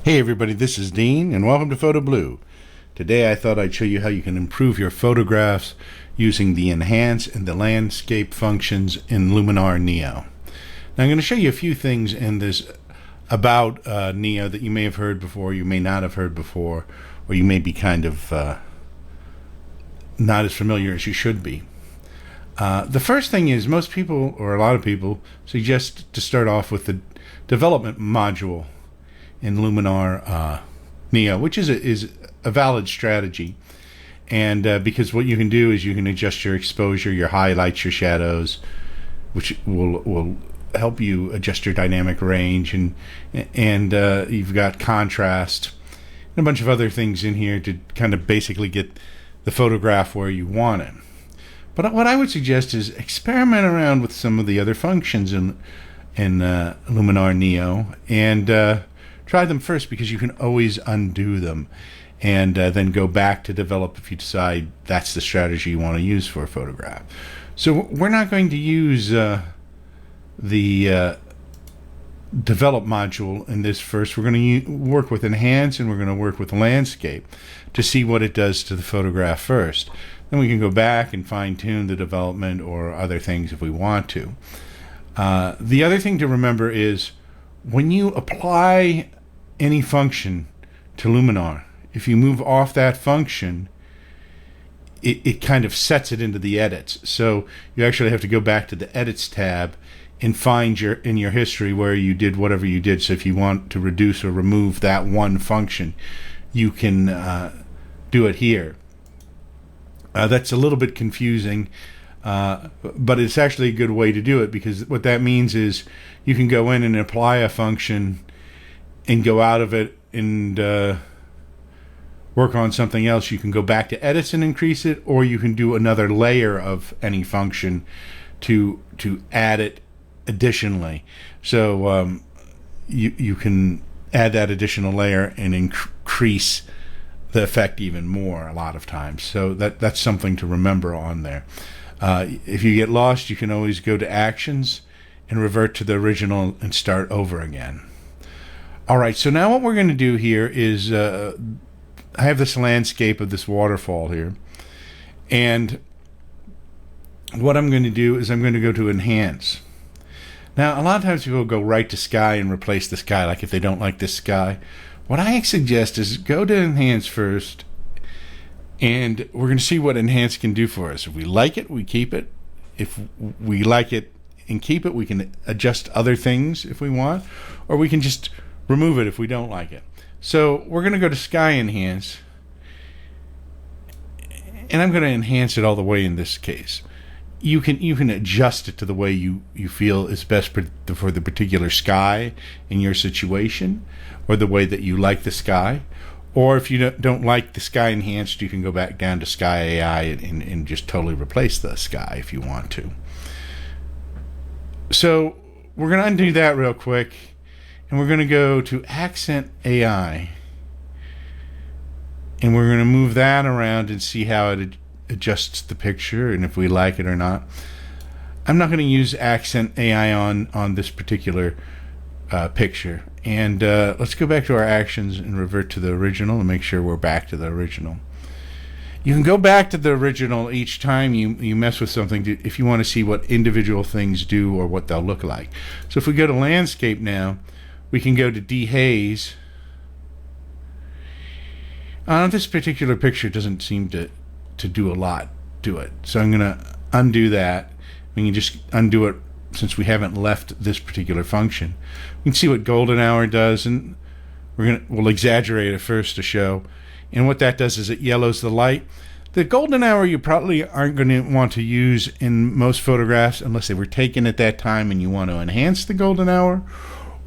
Hey everybody, this is Dean and welcome to Photo Blue. Today I thought I'd show you how you can improve your photographs using the Enhance and the Landscape functions in Luminar Neo. Now I'm going to show you a few things in this about Neo that you may have heard before, you may not have heard before, or you may be kind of not as familiar as you should be. The first thing is most people, or a lot of people, suggest to start off with the development module in Luminar Neo, which is a valid strategy. And because what you can do is you can adjust your exposure, your highlights, your shadows, which will help you adjust your dynamic range, and you've got contrast and a bunch of other things in here to kind of basically get the photograph where you want it. But what I would suggest is experiment around with some of the other functions in Luminar Neo and try them first, because you can always undo them and then go back to develop if you decide that's the strategy you want to use for a photograph. So we're not going to use the develop module in this first. We're going to work with Enhance and we're going to work with Landscape to see what it does to the photograph first. Then we can go back and fine-tune the development or other things if we want to. The other thing to remember is when you apply any function to Luminar, if you move off that function, it kind of sets it into the edits. So you actually have to go back to the Edits tab and find in your history where you did whatever you did. So if you want to reduce or remove that one function, you can do it here. That's a little bit confusing, but it's actually a good way to do it, because what that means is you can go in and apply a function and go out of it and work on something else. You can go back to edits and increase it, or you can do another layer of any function to add it additionally. So you can add that additional layer and increase the effect even more a lot of times. So that's something to remember on there. If you get lost, you can always go to Actions and revert to the original and start over again. All right, so now what we're going to do here is I have this landscape of this waterfall here, and what I'm going to do is I'm going to go to Enhance. Now, a lot of times people go right to Sky and replace the sky, like if they don't like this sky. What I suggest is go to Enhance first, and we're going to see what Enhance can do for us. If we like it, we keep it. If we like it and keep it, we can adjust other things if we want, or we can just remove it if we don't like it. So we're going to go to Sky Enhance, and I'm going to enhance it all the way in this case. You can adjust it to the way you feel is best for the particular sky in your situation, or the way that you like the sky. Or if you don't like the Sky Enhanced, you can go back down to Sky AI and just totally replace the sky if you want to. So we're going to undo that real quick, and we're going to go to Accent AI, and we're going to move that around and see how it adjusts the picture and if we like it or not. I'm not going to use Accent AI on this particular picture. And let's go back to our actions and revert to the original and make sure we're back to the original. You can go back to the original each time you mess with something if you want to see what individual things do or what they'll look like. So if we go to Landscape now, we can go to Dehaze. This particular picture doesn't seem to do a lot to it. So I'm going to undo that. We can just undo it since we haven't left this particular function. We can see what golden hour does, and we'll exaggerate it first to show. And what that does is it yellows the light. The golden hour you probably aren't going to want to use in most photographs unless they were taken at that time and you want to enhance the golden hour,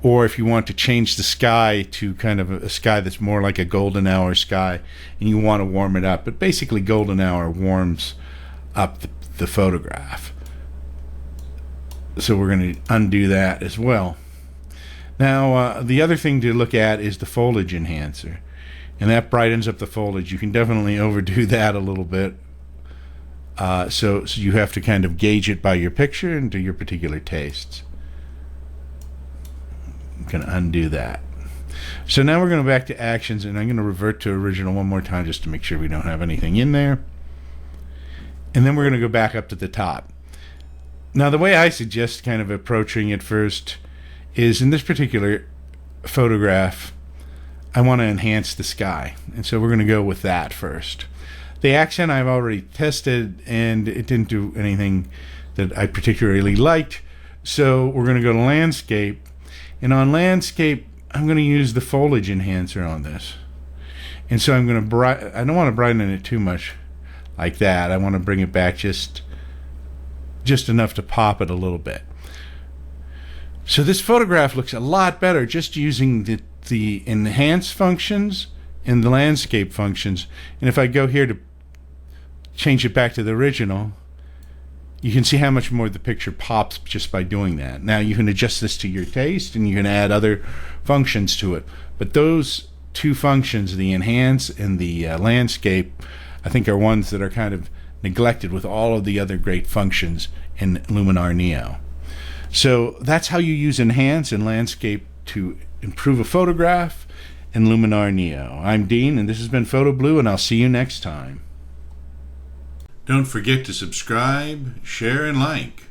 or if you want to change the sky to kind of a sky that's more like a golden hour sky and you want to warm it up. But basically golden hour warms up the photograph. So we're going to undo that as well. Now the other thing to look at is the foliage enhancer, and that brightens up the foliage. You can definitely overdo that a little bit. So you have to kind of gauge it by your picture and to your particular tastes. I'm going to undo that. So now we're going to go back to actions, and I'm going to revert to original one more time just to make sure we don't have anything in there. And then we're going to go back up to the top. Now, the way I suggest kind of approaching it first is in this particular photograph, I want to enhance the sky. And so we're going to go with that first. The accent I've already tested, and it didn't do anything that I particularly liked. So we're going to go to landscape. And on landscape, I'm going to use the foliage enhancer on this. And so I'm going to I don't want to brighten it too much like that. I want to bring it back just enough to pop it a little bit. So this photograph looks a lot better just using the enhance functions and the landscape functions. And if I go here to change it back to the original, you can see how much more the picture pops just by doing that. Now you can adjust this to your taste, and you can add other functions to it. But those two functions, the enhance and the landscape, I think are ones that are kind of neglected with all of the other great functions in Luminar Neo. So that's how you use enhance and landscape to improve a photograph in Luminar Neo. I'm Dean, and this has been Photo Blue, and I'll see you next time. Don't forget to subscribe, share, and like.